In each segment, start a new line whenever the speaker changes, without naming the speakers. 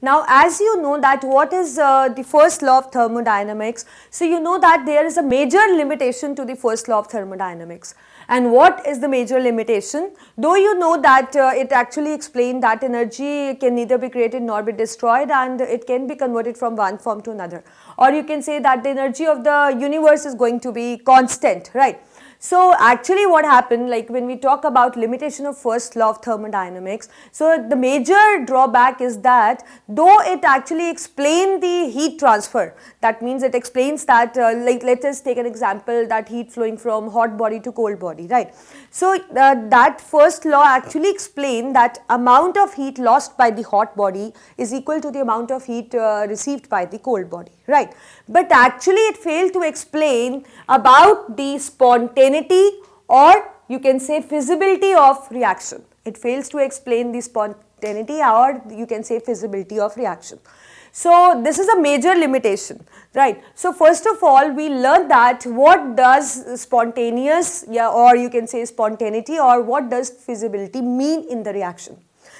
Now, as you know that what is the first law of thermodynamics, so you know that there is a major limitation to the first law of thermodynamics. And what is the major limitation? Though you know that it actually explained that energy can neither be created nor be destroyed, and it can be converted from one form to another. Or you can say that the energy of the universe is going to be constant, right? So actually what happened, like when we talk about limitation of first law of thermodynamics, so the major drawback is that though it actually explains the heat transfer, that means it explains that like let us take an example, that heat flowing from hot body to cold body, right? So that first law actually explains that amount of heat lost by the hot body is equal to the amount of heat received by the cold body, right? But actually it failed to explain about the spontaneity, or you can say feasibility of reaction. It fails to explain the spontaneity, or you can say feasibility of reaction. So this is a major limitation, right? So first of all, we learn that what does spontaneous, or you can say spontaneity, or what does feasibility mean in the reaction.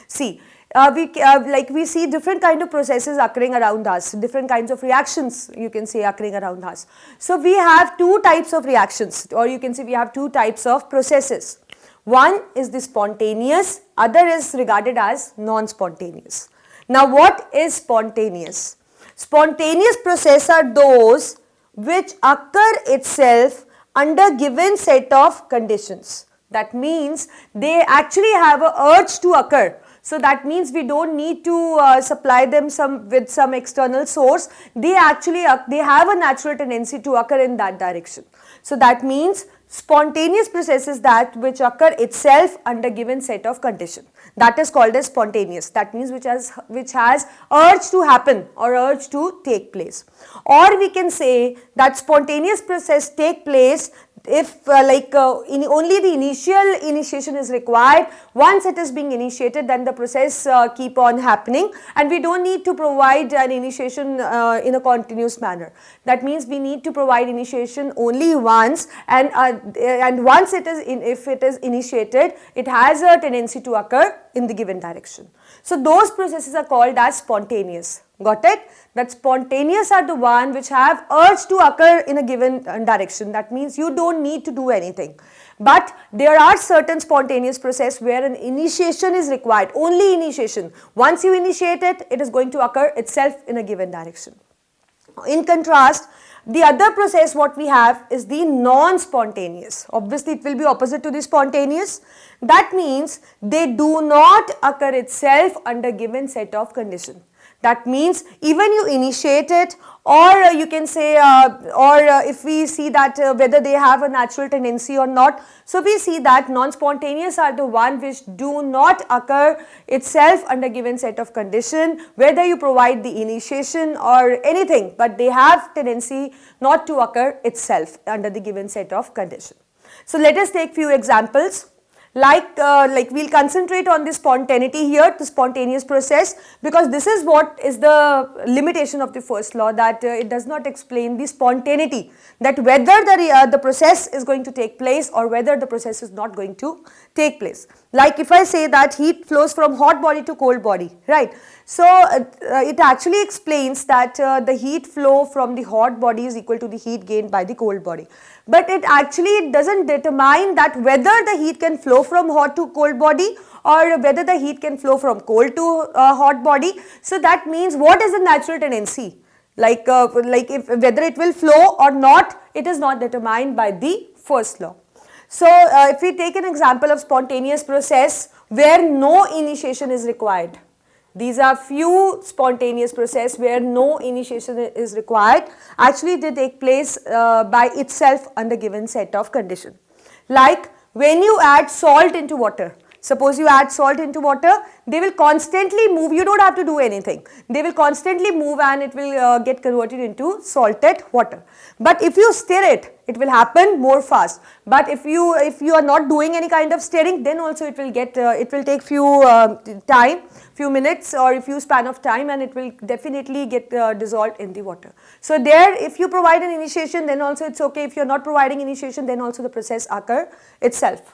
See, we see different kind of processes occurring around us, different kinds of reactions you can say occurring around us. So we have two types of reactions, or you can say we have two types of processes. One is the spontaneous, other is regarded as non-spontaneous. Now what is spontaneous? Spontaneous processes are those which occur itself under given set of conditions. That means they actually have an urge to occur. So that means we don't need to supply them with some external source. They actually they have a natural tendency to occur in that direction. So that means spontaneous processes that which occur itself under given set of condition. That is called as spontaneous. That means which has urge to happen or urge to take place. Or we can say that spontaneous process take place if only the initial initiation is required. Once it is being initiated, then the process keep on happening, and we don't need to provide an initiation in a continuous manner. That means we need to provide initiation only once, and once it is if it is initiated, it has a tendency to occur in the given direction. So those processes are called as spontaneous. Got it? That spontaneous are the one which have urge to occur in a given direction. That means you don't need to do anything. But there are certain spontaneous process where an initiation is required, only initiation. Once you initiate it, it is going to occur itself in a given direction. In contrast, the other process what we have is the non-spontaneous. Obviously, it will be opposite to the spontaneous. That means they do not occur itself under given set of condition. That means even you initiate it, or you can say if we see that whether they have a natural tendency or not. So we see that non-spontaneous are the one which do not occur itself under given set of condition, whether you provide the initiation or anything, but they have tendency not to occur itself under the given set of condition. So let us take few examples. Like we'll concentrate on the spontaneity here, the spontaneous process, because this is what is the limitation of the first law, that it does not explain the spontaneity, that whether the process is going to take place or whether the process is not going to take place. Like if I say that heat flows from hot body to cold body, right? So it actually explains that the heat flow from the hot body is equal to the heat gained by the cold body. But it actually doesn't determine that whether the heat can flow from hot to cold body or whether the heat can flow from cold to hot body. So that means what is the natural tendency? If whether it will flow or not, it is not determined by the first law. So if we take an example of spontaneous process where no initiation is required. These are few spontaneous process where no initiation is required. Actually, they take place by itself under given set of condition. Like when you add salt into water. Suppose you add salt into water, they will constantly move. You don't have to do anything. They will constantly move and it will get converted into salted water. But if you stir it, it will happen more fast. But if you are not doing any kind of stirring, then also it will take few minutes or a few span of time, and it will definitely get dissolved in the water. So there, if you provide an initiation, then also it's okay. If you are not providing initiation, then also the process occur itself.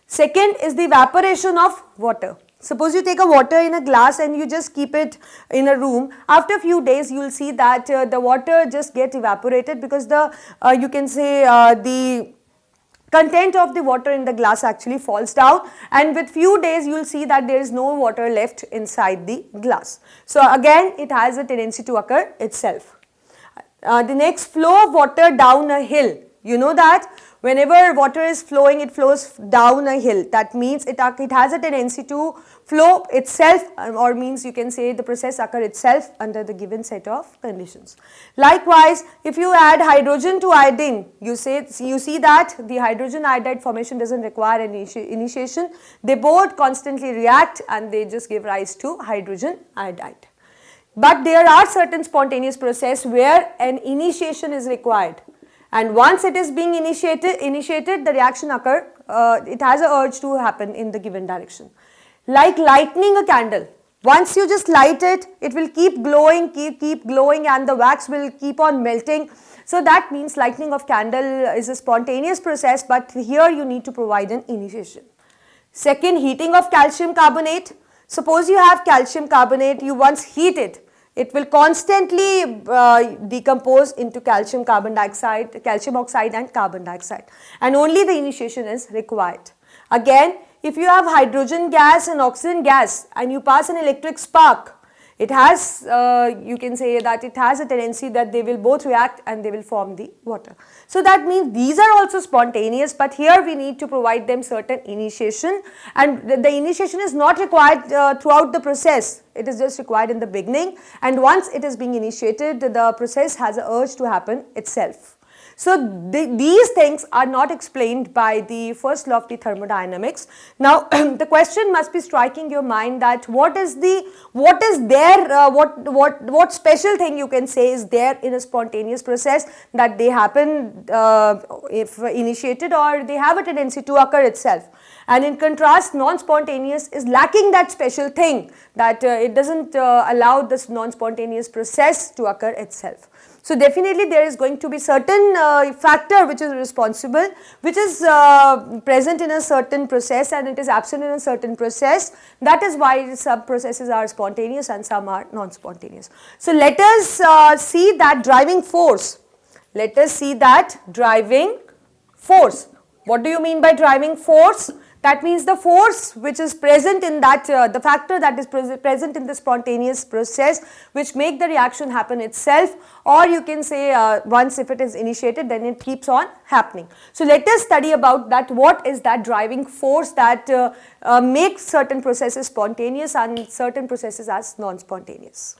Second is the evaporation of water. Suppose you take a water in a glass and you just keep it in a room. After a few days, you will see that the water just get evaporated because the you can say the content of the water in the glass actually falls down, and with few days you will see that there is no water left inside the glass. So again, it has a tendency to occur itself. The next, flow of water down a hill. You know that whenever water is flowing, it flows down a hill. That means it has a tendency to flow itself, or means you can say the process occur itself under the given set of conditions. Likewise, if you add hydrogen to iodine, you see that the hydrogen iodide formation doesn't require any initiation. They both constantly react and they just give rise to hydrogen iodide. But there are certain spontaneous processes where an initiation is required, and once it is being initiated, the reaction occur, it has an urge to happen in the given direction. Like lighting a candle, once you just light it, it will keep glowing, keep glowing, and the wax will keep on melting. So that means lighting of candle is a spontaneous process, but here you need to provide an initiation. Second, heating of calcium carbonate. Suppose you have calcium carbonate, you once heat it, it will constantly decompose into calcium oxide and carbon dioxide, and only the initiation is required. Again, if you have hydrogen gas and oxygen gas and you pass an electric spark, it has, you can say that it has a tendency that they will both react and they will form the water. So that means these are also spontaneous, but here we need to provide them certain initiation, and the initiation is not required throughout the process. It is just required in the beginning, and once it is being initiated, the process has an urge to happen itself. So these things are not explained by the first law of the thermodynamics. Now the question must be striking your mind that what special thing you can say is there in a spontaneous process that they happen if initiated, or they have a tendency to occur itself. And in contrast, non-spontaneous is lacking that special thing, that it doesn't allow this non-spontaneous process to occur itself. So definitely there is going to be certain factor which is responsible, which is present in a certain process and it is absent in a certain process. That is why some processes are spontaneous and some are non-spontaneous. So let us see that driving force. Let us see that driving force. What do you mean by driving force? That means the force which is present in that, the factor that is present in the spontaneous process which make the reaction happen itself, or you can say once if it is initiated then it keeps on happening. So let us study about that, what is that driving force that makes certain processes spontaneous and certain processes as non-spontaneous.